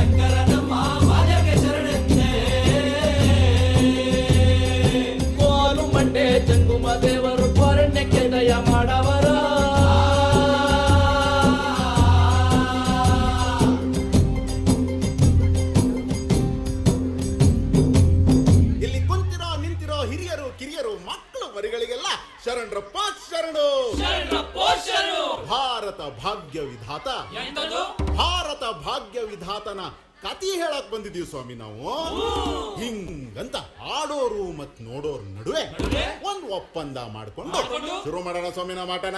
ಶಂಕರನಮ್ಮ ಮಾಯಗೆ ಶರಣೆಂದೆ. ಕೋಲು ಮಂಡೆ ಜಂಗುಮ ದೇವರು ಕೋರಣ್ಯಕ್ಕೆ ದಯ ಮಾಡವರ. ಇಲ್ಲಿ ಕುಂತಿರೋ ನಿಂತಿರೋ ಹಿರಿಯರು ಕಿರಿಯರು ಮಕ್ಕಳು ಮರಿಗಳಿಗೆಲ್ಲ ಶರಣರಪ್ಪ ಶರಣು. ಭಾರತ ಭಾಗ್ಯ ವಿಧಾತ, ಭಾರತ ಭಾಗ್ಯ ವಿಧಾತನ ಕತಿ ಹೇಳಕ್ ಬಂದಿದೀವಿ ಸ್ವಾಮಿ ನಾವು. ಹಿಂಗಂತ ಆಡೋರು ಮತ್ ನೋಡೋರ್ ನಡುವೆ ಒಂದ್ ಒಪ್ಪಂದ ಮಾಡ್ಕೊಂಡು ಶುರು ಮಾಡೋಣ ಸ್ವಾಮಿ ನಾವು ಮಾಟನ.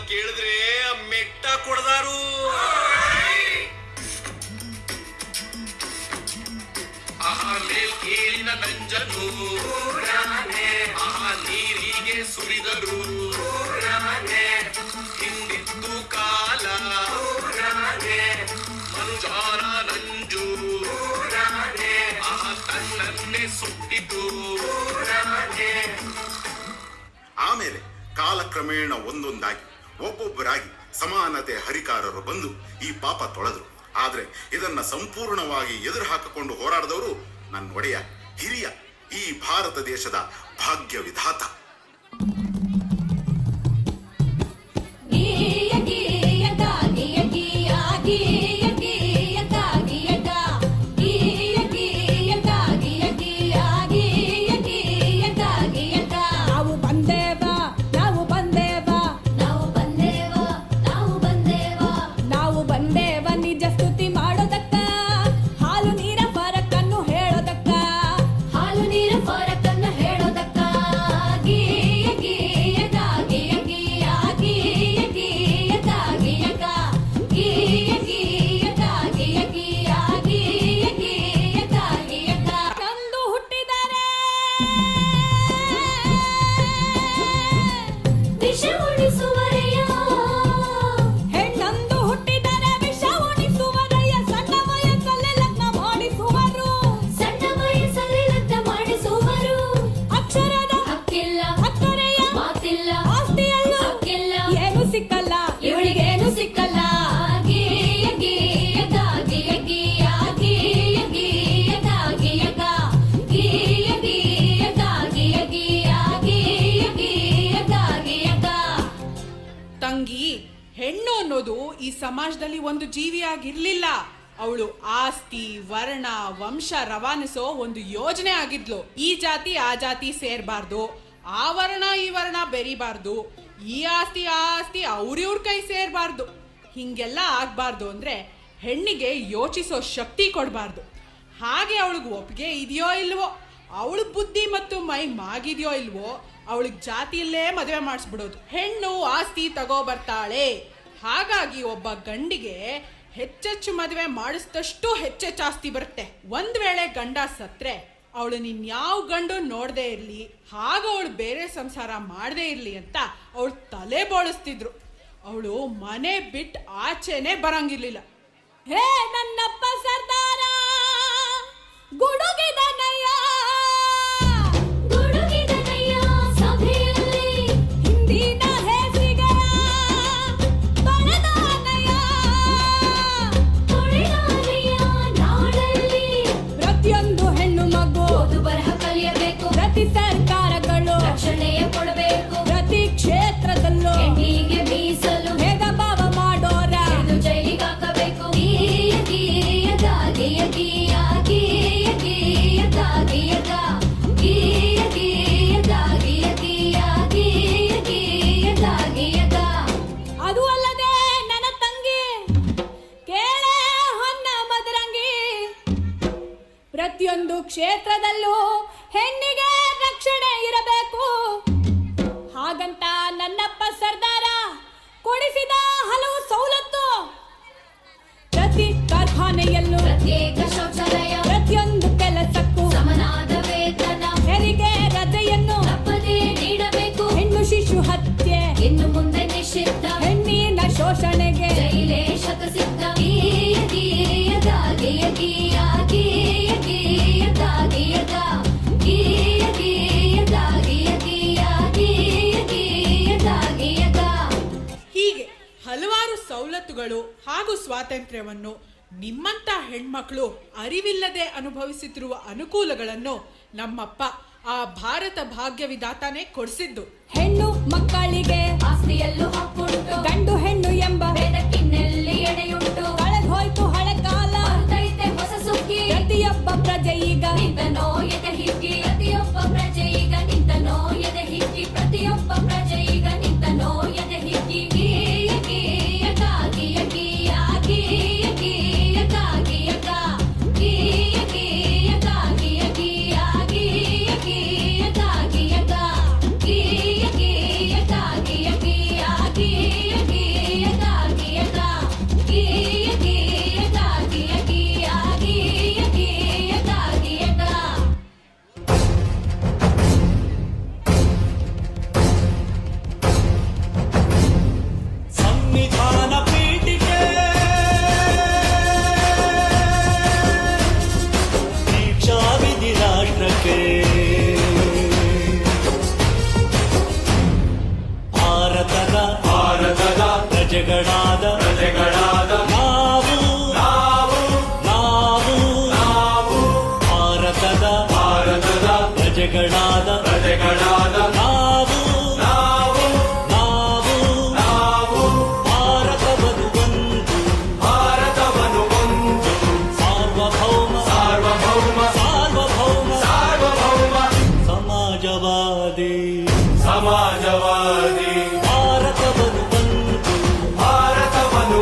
ಕೇಳಿದ್ರೆ ಮೆಟ್ಟ ಕೊಡದಾರು. ಕೇಳಿನ ನಂಜನು ನೀರಿಗೆ ಸುರಿದರು. ಹಿಂದಿತ್ತು ಕಾಲ ಮನುಜಾನ ನಂಜು ತನ್ನನ್ನೇ ಸುಟ್ಟಿತು. ಆಮೇಲೆ ಕಾಲಕ್ರಮೇಣ ಒಂದೊಂದಾಗಿ ಒಬ್ಬೊಬ್ಬರಾಗಿ ಸಮಾನತೆ ಹರಿಕಾರರು ಬಂದು ಈ ಪಾಪ ತೊಳೆದ್ರು. ಆದ್ರೆ ಇದನ್ನ ಸಂಪೂರ್ಣವಾಗಿ ಎದುರು ಹಾಕಿಕೊಂಡು ಹೋರಾಡಿದವರು ನನ್ನ ಒಡೆಯ ಹಿರಿಯ ಈ ಭಾರತ ದೇಶದ ಭಾಗ್ಯ ವಿಧಾತ. ಹೇಳೋದಕ್ಕ ಸಮಾಜದಲ್ಲಿ ಒಂದು ಜೀವಿಯಾಗಿರ್ಲಿಲ್ಲ. ಅವಳು ಆಸ್ತಿ, ವರ್ಣ, ವಂಶ ರವಾನಿಸೋ ಒಂದು ಯೋಜನೆ ಆಗಿದ್ಲು. ಈ ಜಾತಿ ಆ ಜಾತಿ ಸೇರ್ಬಾರ್ದು, ಆ ವರ್ಣ ಈ ವರ್ಣ ಬೆರಿಬಾರ್ದು, ಈ ಆಸ್ತಿ ಆ ಆಸ್ತಿ ಅವ್ರಿವ್ರ ಕೈ ಸೇರ್ಬಾರ್ದು. ಹಿಂಗೆಲ್ಲ ಆಗ್ಬಾರ್ದು ಅಂದ್ರೆ ಹೆಣ್ಣಿಗೆ ಯೋಚಿಸೋ ಶಕ್ತಿ ಕೊಡಬಾರ್ದು. ಹಾಗೆ ಅವಳಿಗೆ ಒಪ್ಪಿಗೆ ಇದೆಯೋ ಇಲ್ವೋ, ಅವಳ ಬುದ್ಧಿ ಮತ್ತು ಮೈ ಮಾಗಿದೆಯೋ ಇಲ್ವೋ, ಅವಳಿಗೆ ಜಾತಿಯಲ್ಲೇ ಮದುವೆ ಮಾಡಿಸ್ಬಿಡೋದು. ಹೆಣ್ಣು ಆಸ್ತಿ ತಗೋ ಬರ್ತಾಳೆ. ಹಾಗಾಗಿ ಒಬ್ಬ ಗಂಡಿಗೆ ಹೆಚ್ಚೆಚ್ಚು ಮದುವೆ ಮಾಡಿಸಿದಷ್ಟು ಹೆಚ್ಚೆಚ್ಚು ಆಸ್ತಿ ಬರುತ್ತೆ. ಒಂದ್ ವೇಳೆ ಗಂಡ ಸತ್ರೆ ಅವಳು ನಿನ್ಯಾವ ಗಂಡು ನೋಡದೆ ಇರ್ಲಿ, ಹಾಗ ಅವಳು ಬೇರೆ ಸಂಸಾರ ಮಾಡದೇ ಇರ್ಲಿ ಅಂತ ಅವಳು ತಲೆ ಬೋಳಿಸ್ತಿದ್ರು. ಅವಳು ಮನೆ ಬಿಟ್ಟು ಆಚೆನೆ ಬರಂಗಿರ್ಲಿಲ್ಲ. ಹೇ ನನ್ನಪ್ಪ ಸರ್ದಾರ ಗುಡುಗಿದನಯ್ಯ ಗುಡುಗಿದನಯ್ಯ ಸಭೆಯಲ್ಲಿ ಹಿಂದಿನ ಹೆಸರಿಗೆ ತೊಳೆದಾನಯ್ಯ ತೊಳೆದಾನಯ್ಯ. ನಾಡಲ್ಲಿ ಪ್ರತಿಯೊಂದು ಹೆಣ್ಣು ಮಗು ಓದು ಬರಹ ಕಲಿಯಬೇಕು. ಪ್ರತಿ ಸರ್ಕಾರಗಳು ರಕ್ಷಣೆಯ ಕೊಡಬೇಕು. ಪ್ರತಿ ಕ್ಷೇತ್ರದಲ್ಲೂ ಹೆಣ್ಣಿಗೆ ಮೀಸಲು ಭೇದ ಭಾವ ಮಾಡೋರ ಜೈಲಿಗೆ ಹಾಕಬೇಕು. ಅದು ಅಲ್ಲದೆ ನನ್ನ ತಂಗಿ ಕೇಳೆ ಹೊನ್ನ ಮದರಂಗಿ, ಪ್ರತಿಯೊಂದು ಕ್ಷೇತ್ರದಲ್ಲೂ ಹೆಣ್ಣಿಗೆ ರಕ್ಷಣೆ ಇರಬೇಕು. ಹಾಗಂತ ನನ್ನಪ್ಪ ಸರ್ದಾರ ಕೊಡಿಸಿದ ಹಲವು ಸವಲತ್ತು. ಪ್ರತಿ ಕಾರ್ಖಾನೆಯಲ್ಲೂ ಪ್ರತ್ಯೇಕ ಶೌಚಾಲಯ, ಪ್ರತಿಯೊಂದು ಕೆಲಸಕ್ಕೂ ಸಮನಾದ ವೇತನ, ಹೆರಿಗೆ ರಜೆಯನ್ನು ತಪ್ಪದೇ ನೀಡಬೇಕು. ಹೆಣ್ಣು ಶಿಶು ಹತ್ಯೆ ಇನ್ನು ಮುಂದೆ ನಿಷಿದ್ಧ. ಹೆಣ್ಣಿನ ಶೋಷಣೆಗೆ ಜೈಲೇ ಶತಸಿದ್ಧ. ಹೀಗೆ ಹಲವಾರು ಸವಲತ್ತುಗಳು ಹಾಗೂ ಸ್ವಾತಂತ್ರ್ಯವನ್ನು ನಿಮ್ಮಂತ ಹೆಣ್ಮಕ್ಳು ಅರಿವಿಲ್ಲದೆ ಅನುಭವಿಸುತ್ತಿರುವ ಅನುಕೂಲಗಳನ್ನು ನಮ್ಮಪ್ಪ ಆ ಭಾರತ ಭಾಗ್ಯ ವಿಧಾತಾನೇ ಕೊಡಿಸಿದ್ದು. ಹೆಣ್ಣು ಮಕ್ಕಳಿಗೆ ಆಸ್ತಿಯಲ್ಲೂ ಹಕ್ಕುಂಟು. ಗಂಡು ಹೆಣ್ಣು ಎಂಬ ಭೇದಕ್ಕಿನ್ನೆಲ್ಲಿ ಎಡೆಯುಂಟು. ಕಳೆದೋಯ್ತು ಹಳೆ ಕಾಲ, ಬರ್ತೈತೆ ಹೊಸ ಸುಗ್ಗಿ. ಪ್ರತಿಯೊಬ್ಬ ಪ್ರಜೆ ಈಗ ನಿಂತನೋ ಎದೆ ಹಿಗ್ಗಿ. ಪ್ರತಿಯೊಬ್ಬ ಪ್ರಜೆ ಈಗ ನಿಂತನೋ ಎದೆ ಹಿಗ್ಗಿ. ಪ್ರತಿಯೊಬ್ಬ ಪ್ರಜೆ ಈಗ ನಿಂತನೋ ಎದೆ ಹಿಗ್ಗಿ. ಸಂವಿಧಾನ ಪೀಠಿಕೆ ದೀಕ್ಷಾ ವಿಧಿ ರಾಷ್ಟ್ರಕ್ಕೆ ಭಾರತದ ಪ್ರಜೆಗಳಾದ ನಾವು ಭಾರತದ ಪ್ರಜೆಗಳಾದ ನಾವು ಭಾರತವನ್ನು ಒಂದು ಸಾರ್ವಭೌಮ ಸಮಾಜವಾದಿ ಭಾರತವನ್ನು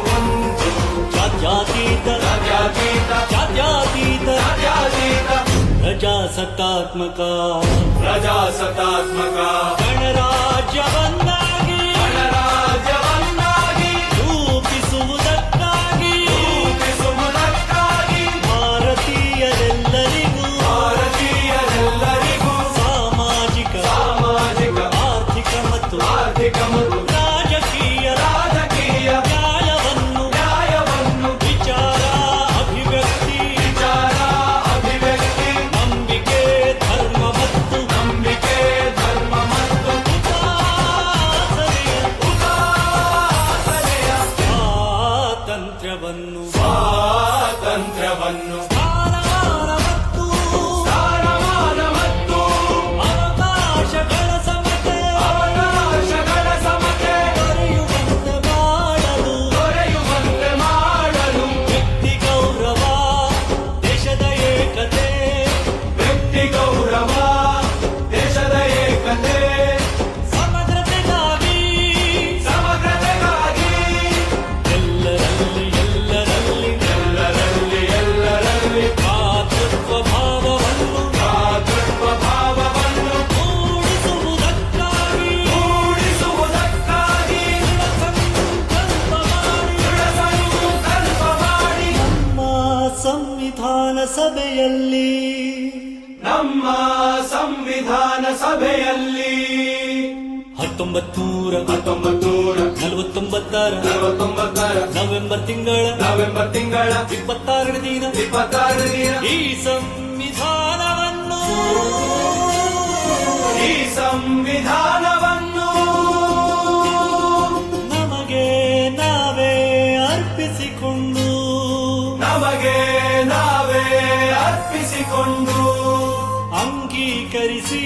ಒಂದು ಜಾತ್ಯತೀತ ಪ್ರಜಾಸತ್ತಾತ್ಮಕ ಗಣರಾಜ್ಯವನ್ನಾಗಿ ರೂಪಿಸುವುದಕ್ಕಾಗಿ ಭಾರತೀಯರೆಲ್ಲರಿಗೂ ಸಾಮಾಜಿಕ ಆರ್ಥಿಕ ಮತ್ತು ರಾಜಕೀಯ ನ್ಯಾಯವನ್ನು ವಿಚಾರ ಅಭಿವ್ಯಕ್ತಿ ನಂಬಿಕೆ ಧರ್ಮ ಮತ್ತು ಸಂವಿಧಾನ ಸಭೆಯಲ್ಲಿ ನಮ್ಮ ಸಂವಿಧಾನ ಸಭೆಯಲ್ಲಿ 1949 ನವೆಂಬರ್ ತಿಂಗಳ 26 ದಿನ ಈ ಸಂವಿಧಾನವನ್ನು ನಮಗೆ ನಾವೇ ಅರ್ಪಿಸಿಕೊಂಡು ಅಂಗೀಕರಿಸಿ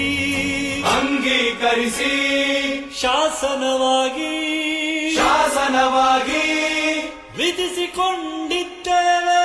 ಶಾಸನವಾಗಿ ವಿಧಿಸಿಕೊಂಡಿದ್ದೇವೆ.